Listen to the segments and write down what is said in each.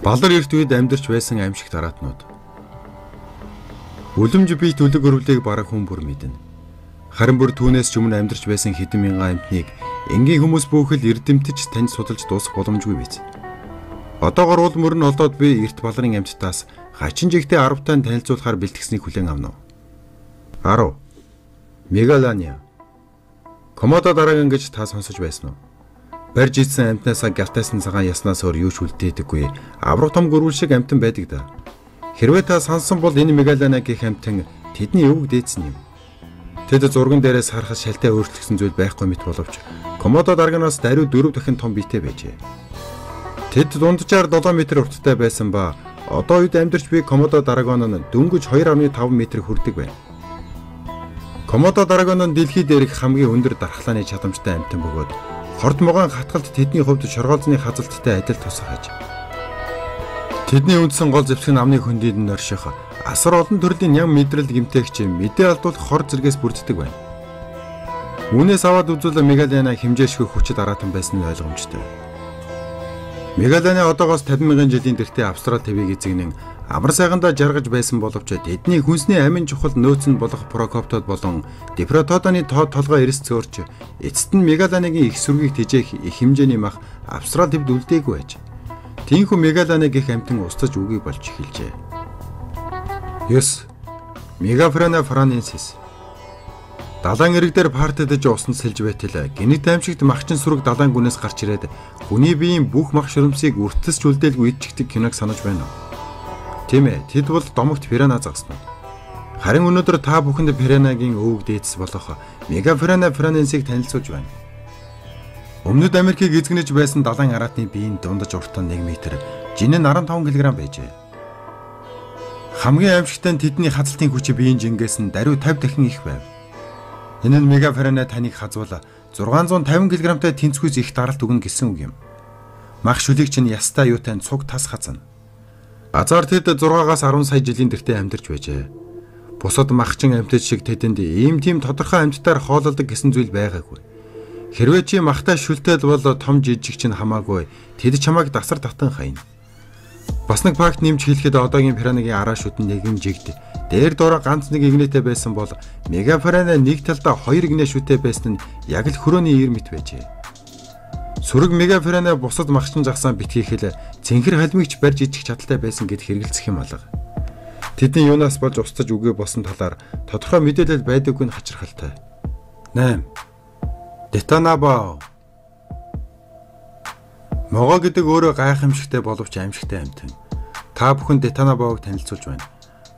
Балар эрт үед амьдарч байсан аимшигт араатнууд. Үлэмж бие төлөг өрөвлийг бараг хүн бүр мэднэ. Харин бүр түүнээс ч өмнө амьдарч байсан хэдэн мянган амьтныг энгийн хүмүүс бүхэл эрдэмтэж танд судалж дуусах боломжгүй биз. Одоогор уул мөрн олдоод би эрт баларын амьтдаас хачин жигтэй 10 тань танилцуулахаар бэлтгэснийг хүлээн авна. 10. Мегалания. Комодо дараагийн гэж та сонсож байсан уу? Барьж ийдсэн амьтнаасаа гялтайсан цагаан яснаас өөр юу ч үлдээдэггүй авраг том гөрвөл шиг амьтан байдаг да. Хэрвээ та сансан бол энэ Мегалана гэх амьтан тэдний өвөг дээдсэн юм. Тэд зурган дээрээс харахад шалтай өөрчлөгсөн зүйл байхгүй мэт боловч Комодо дараагаас даруй 4 дахин том биетэй байжээ. Тэд дунджаар 7 м урттай байсан ба одоо үед амьдарч буй Комодо дарааgon нь дөнгөж 2.5 м хүрдэг байна. Комодо дарааgon нь дэлхий дээрх хамгийн өндөр дархлааны чадамжтай амьтан бөгөөд хорт могоон хатгалт тэдний хувьд шоргоолзны хазалттай адил тусах аж. Тэдний үндсэн гол зэвсэг нь амны хөндөд нь орших асар олон төрлийн ням мэдрэл гэмтээгч мэдээ алдуулах хор зэргээс бүрддэг байна. Үүнээс аваад үзвэл Мегалана хэмжээшгүй хүчит араатан байсан нь ойлгомжтой. Мегалана одоогоос 50,000 жилийн тэртээ Австрали твийг эзэгнэн амар сайхандаа жаргаж байсан боловч тэдний хүнсний амин чухал нөөц нь болох Прокоптод болон Дипротодоны толгой эрс цөөрч эцэст нь Мегаланагийн их сүргийг тэжээх их хэмжээний мах Австрали твд үлдээгүй байж. Тиймээс Мегалана гэх амьтан устж үгүй болж эхэлжээ. 9. Мегафрена франенсис. Далайн эрэг дээр партедж усанд сэлж байтал гинэт аимшигт махчин сүрэг далайн гүнээс гарч ирээд хүний биеийн бүх мах шөрөмсийг үртсч үлдээлгүй идчихдэг киног санаж байна уу? Тийм ээ, тэд бол домогт пирана загсан. Харин өнөөдөр та бүхэнд пиранагийн өвөг дээдс болох Мегафрена франенсийг танилцуулж байна. Өмнөд Америкийг эзэгнэж байсан далайн араатны биеийн дундаж уртаа 1 м, жинэн 15 кг байжээ. Хамгийн аимшигтай нь тэдний хазалтын хүч биеийн жингээс нь даруй 50 дахин их байв. Энэ нь Мегафрена таныг хазуул 650 кг-тай тэнцвүүс их даралт өгнө гэсэн үг юм. Мах шүлийг чинь ястай юутай цуг тас хазна. Азар тэд 6-аас 10 сая жилийн тэртээ амьдарч байжээ. Бусад махчин амьтад шиг тэдэнд ийм тийм тодорхой амьтдаар хоололдог гэсэн зүйл байгаагүй. Хэрвээ чи махтай шүлтэй бол том жижиг чинь хамаагүй тэд чамайг дасар татан хаяна. Бас нэг факт нэмж хэлэхэд одоогийн пиранагийн араа шүтэн нэгэн жигд дээр дороо ганц нэг игнэтэй байсан бол Мегафрена нэг талдаа 2 игнэ шүтээ байсан нь яг л хөрөөний 90 м байжээ. Сүрэг Мегафрена бусад махчин загсаан битгийхэл цэнхэр халмигч барьж идэх чадaltaй байсан гэд хэрэгэлцэх юм алга. Тэдний юунаас болж устж үгүй болсон талаар тодорхой мэдээлэл байдаггүй нь хачирхалтай. 8. Детанабо. Могоо гэдэг өөрөө гайхамшигтай боловч аимшигтай амьтан. Та бүхэн Детанабог танилцуулж байна.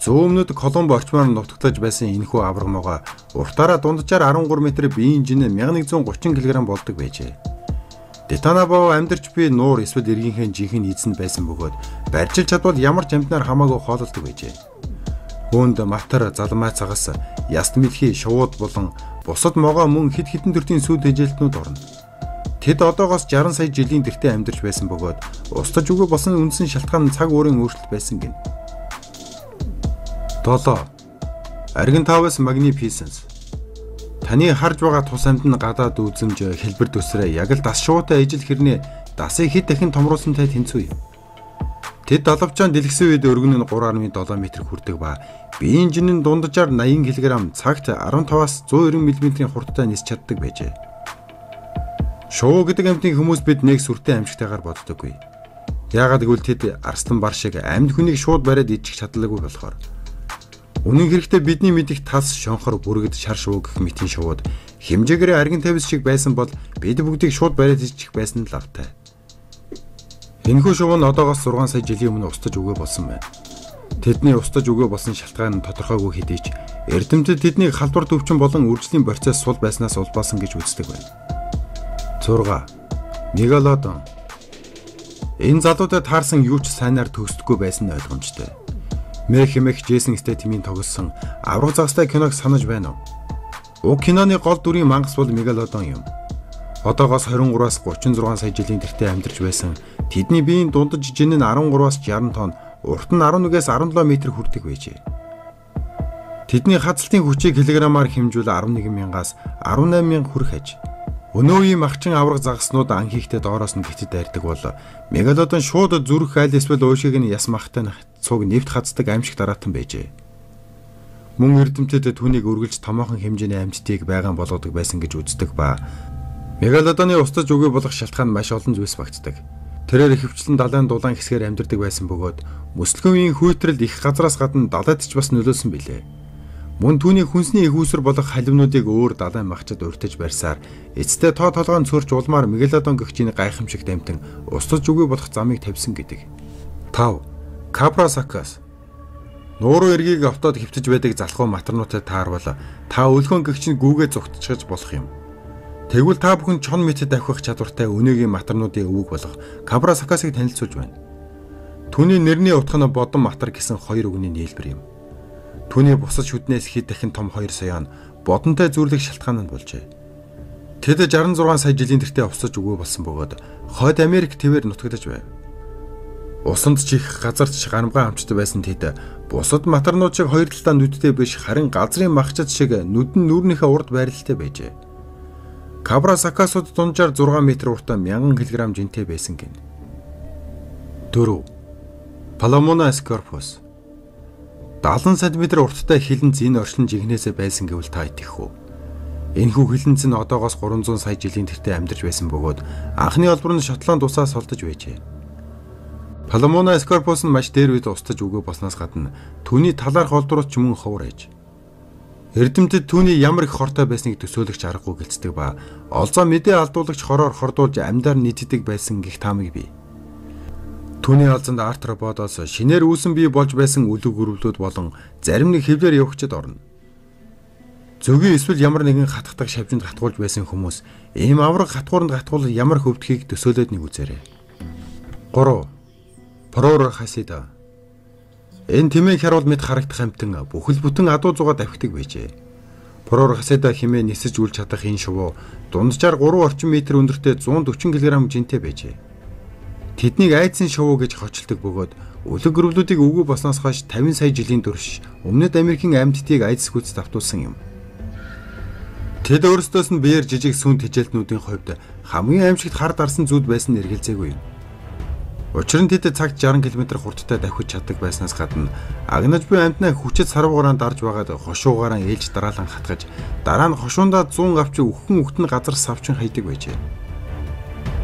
Зүүн өмнөд Колумб орчмоор нутагтаж байсан энэхүү авраг могоо уртаараа дунджаар 13 м биеийн жин 1130 кг болдог байжээ. Детанабо амьдарч буй нуур эсвэл эргийнхээ жинхэнэ эзэн байсан бөгөөд барьжилж чадвал ямар ч амьтнаар хамаагүй хоололдог байжээ. Үүнд матар, залмай цагаас, яст мэлхий, шувууд болон бусад могоо мөн хэд хэдэн төрлийн сүд хэжээлтнүүд орно. Тэд одоогоос 60 сая жилийн тэртээ амьдарч байсан бөгөөд устж үгүй болсон үндсэн шалтгаан нь цаг уурын өөрчлөлт байсан гин. 7. Аргентавс магнифисенс. Таны харж байгаа тус амьд нь гадаад үзэмж хэлбэр төсрөө яг л дас шуутай ижил хэрнээ дасыг хэд дахин томруулсантай тэнцвэ. Тэд далавчаан дэлгэсэн үед өргөн нь 3.7 м хүрдэг ба биеийн жинэн дунджаар 80 кг, цагт 15-аас 190 м хурдтай нисч чаддаг байжээ. Шуу гэдэг амьтны хүмүүс бид нэг сүртэй амьжтайгаар боддоггүй. Яагаад гэвэл тэд арслан бар шиг амьд хүнийг шууд бариад идчих чадлагүй болохоор. Үнэн хэрэгтээ бидний мэдих тас, шонхор, бүргэд, шар шуу гэх мэтийн шууд хэмжээгээр аргентавс шиг байсан бол бид бүгдийг шууд бариад идчих байсан л автай. Энэхүү шуу нь одоогоос 6 сая жилийн өмнө устж өгөө болсон байна. Тэдний устж өгөө болсон шалтгаан нь тодорхойгүй хэдий ч эрдэмтэд тэднийг халдвар төвчин болон үржлийн процесс сул байснаас улбаасан гэж үздэг байна. 6. Мегалодон. Энэ залуудад таарсан юу ч сайнаар төгсдөггүй байсан нь ойлгомжтой. Мэх Джейсон Стэтмийн тоглосон авраг загстай киног санаж байна уу? Уг киноны гол дүрийн мангас бол Мегалодон юм. Одоогоос 23-аас 36 сая жилийн тэртээ амьдарч байсан тэдний биеийн дундаж жин нь 13-аас 60 тонн, урт нь 11-ээс 17 м хүрдэг байжээ. Тэдний хазалтын хүчийг килограммаар хэмжүүл 11,000-аас 18,000 хүрэх аж. Өнөөгийн махчин авраг загаснууд ан хийхдээ доороос нь битэд дайрдаг бол мегалодон шууд зүрх аль эсвэл уушиг нь яс махтай цуг нэвт хацдаг аимшиг дараатан байжээ. Мөн эрдэмтэд түүнийг үргэлж томоохон хэмжээний амьтдыг байгаан болгодог байсан гэж үздэг ба мегалодоны устж үгүй болох шалтгаан маш олон зүйлс багтдаг. Тэрээр ихэвчлэн далайн дулаан хэсгээр амьдардаг байсан бөгөөд мөслөгийн хүйтрэлд их газраас гадна далайд ч бас нөлөөлсөн билээ. Мөн түүний хүнсний их үүсвэр болох халимнуудыг өөр далайн махчад урьдчилж барьсаар эцэстээ тоо толгойн цөрч улмаар мегалодон гэгчийн гайхамшиг дамтан устж үгүй болох замыг тавьсан гэдэг. 5. Кабрасакас. Нууруу эргийг автод хэвтэж байдаг залхуу матарнуудад таарвал та өлгөн гэгчийн гүүгээ зүгтчихэж болох юм. Тэгвэл та бүхэн чон мэтэд авах чадвартай өнөөгийн матарнуудын өвөг болох Кабрасакасыг танилцуулж байна. Түүний нэрний утга нь бодон матар гэсэн хоёр үгний нийлбэр юм. Түүний бусад шүднээс хэд дахин том 2 сая нь бодонтой зүрлэх шалтгаан нь болжээ. Тэд 66 сая жилийн тэртээ усаж өгөө болсон бөгөөд Хойд Америк твээр нутагдж байв. Усанд чих газарт ч гарамгаа амчтай байсан тэд бусад матарнууд шиг хоёр талдаа нүдтэй биш харин газрын махчад шиг нүд нь нүүрнийхээ урд байралтай байжээ. Кабрасакасууд дунджаар 6 м уртаа 1000 кг жинтэй байсан гин. 4. Palomona escarpus. 70 см урттай хилэнц энэ орчлон жигнэсээ байсан гэвэл та итгэх үү? Энэхүү хилэнц нь одоогоос 300 сая жилийн тэртээ амьдарч байсан бөгөөд анхны олбор нь Шотланд усаас солдож байжээ. Palomona escarpus нь маш дээр үед устж өгөө болсноос гадна түүний талаарх олдрууд ч мөн ховор ээж. Эрдэмтэд түүний ямар их хортой байсныг төсөөлөгч аргагүй гэлцдэг ба олзоо мэдээ алдуулагч хороор хордуулж амьдаар нийтдэг байсан гэх таамаг бий. Түүний алзанд артроподоос шинээр үүсэн бий болж байсан үлэг өрөвлүүд болон зарим нэг хэвлэр явагчд орно. Зөгийн эсвэл ямар нэгэн хатгах шавжинд гатгуулж байсан хүмүүс ийм авраг гатгууранд гатгуул ямар хөвдөхийг төсөөлөд нэг үзээрэй. 3. Прор хасида. Энэ тэмээн харуул мэд харагдах амтан бүхэл бүтэн адуу зугаа давхидаг байжээ. Прор хасида хэмээн нисэж үл чадах энэ шувуу дунджаар 3 орчим метр өндөртэй 140 кг жинтэй байжээ. Тэднийг айдсын шувуу гэж хочилдог бөгөөд үлэг гэрвлүүдийг өвгөө босноос хойш 50 сая жилийн турш Өмнөд Америкийн амьтдыг айдас гүйц давтуулсан юм. Тэд өөрсдөөс нь биеэр жижиг сүн тэжээлтнүүдийн хувьд хамгийн аимшигт хар дарсан зүуд байсан нь эргэлзээгүй юм. Учир нь тэд цагт 60 км хурдтай давхиж чаддаг байснаас гадна агнаж буй амьтнаа хүчит сарвуугараа дарж байгаад хошуугаараа ээлж дараалан хатгаж дараа нь хошуундаа 100 авч өхөн үхтэн газар савчин хайдаг байжээ.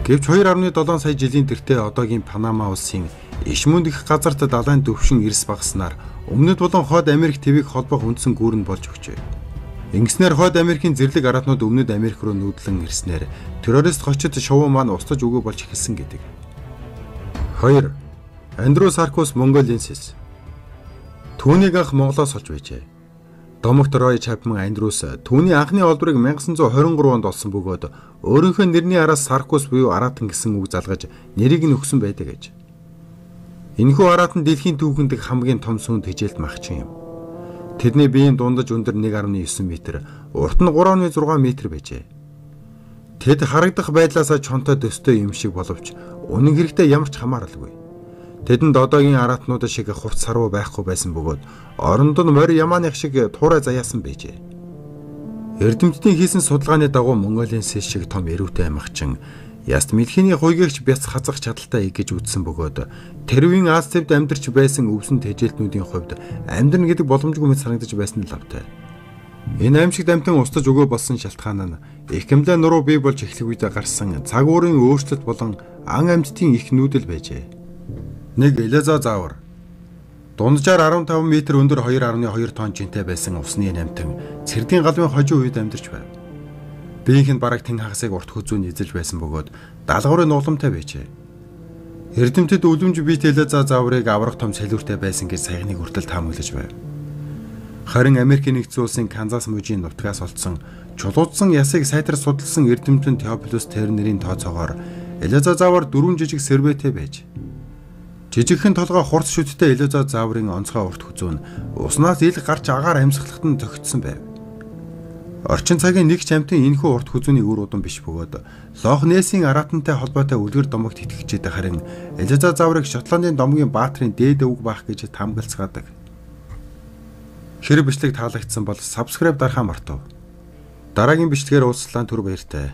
Гэвч 2.7 сая жилийн тэртээ одоогийн Панама улсын иш мөнд их газарт далайн төвшин эрс багаснаар Өмнөд болон Хойд Америк твийг холбох үндсэн гүүр нь болж өгчээ. Ингэснээр Хойд Америкийн зэрлэг араатнууд Өмнөд Америк руу нүүдлэн ирснээр террорист хочид шувуу маань устж өгөө болж эхэлсэн гэдэг. 2. Andrewsarchus mongolensis. Түүнийг анх Монголоос олж байжээ. Домогт Roy Chapman Andrews түүний анхны олборыг 1923 онд олсон бөгөөд өөрийнхөө нэрний араас Sarcus буюу араатан гэсэн үг залгаж нэрийг нь өгсөн байдаг гэж. Энэхүү араатан дэлхийн түүхэнд хамгийн том сүн тэжээлт махчин юм. Тэдний биеийн дундаж өндөр 1.9 м, урт нь 3.6 м байжээ. Тэд харагдах байдлаасаа чонтой дөстэй юм шиг боловч үнэн хэрэгтээ ямар ч хамааралгүй. Тэдэнд одоогийн араатнууд шиг хурц сарвуу байхгүй байсан бөгөөд оронд нь морь ямааных шиг туурай заяасан байжээ. Эрдэмтдийн хийсэн судалгааны дагуу Монголенсис шиг том эрүүтэй амгчин яст мэлхийний хуйгаагч бяц хазах чадaltaй гэж үзсэн бөгөөд тэрвийн Аз төвд амьдарч байсан өвсөн тэжээлтнүүдийн хувьд амьдрын гэдэг боломжгүй мэт санагдаж байсан нь лавтай. Энэ аимшиг дамтан устж өгөө болсон шалтгаан нь эхэмлээ нуруу бий болж эхлэх үед гарсан цаг уурын өөрчлөлт болон ан амьтдын их нүүдэл байжээ. 1. Элезозавр. Дунджаар 15 м өндөр 2.2 тонн жинтэй байсан усны амьтан цэрдийн галвын хожуу үед амьдарч байв. Биеийнх нь бараг тэн хагасыг урт хөзүүн эзэлж байсан бөгөөд даалгаврын нугламтай байжээ. Эрдэмтэд үлэмж биет элезозаврыг аврах том салиуртай байсан гэж саяхныг хүртэл таамаглаж байв. Харин Америкийн нэгдсэн улсын Канзас мужийн нутгаас олдсон чулуудсан ясыг сайтар судалсан эрдэмтэн Теофилус Тернерийн тооцоогоор элезозавр 4 жижиг сербэтэй байж жижигхэн толгой хурц шүттэй элезозаврын онцгой урт хүзүүн уснаас ил гарч агаар амьсгалахад нь тогтсон байв. Орчин цагийн нэг ч амтын энэхүү урт хүзүүний үр удам биш бөгөөд Лох Нессийн араатантай холбоотой үлгэр домогт итгэгчээд харин элезозаврыг Шотландын домгийн баатрын дээд өвөг байх гэж таамаглацгаадаг. Хэрэг бичлэг таалагдсан бол subscribe дарахаа мартав. Дараагийн бичлэгээр уулзлаа түр баяртай.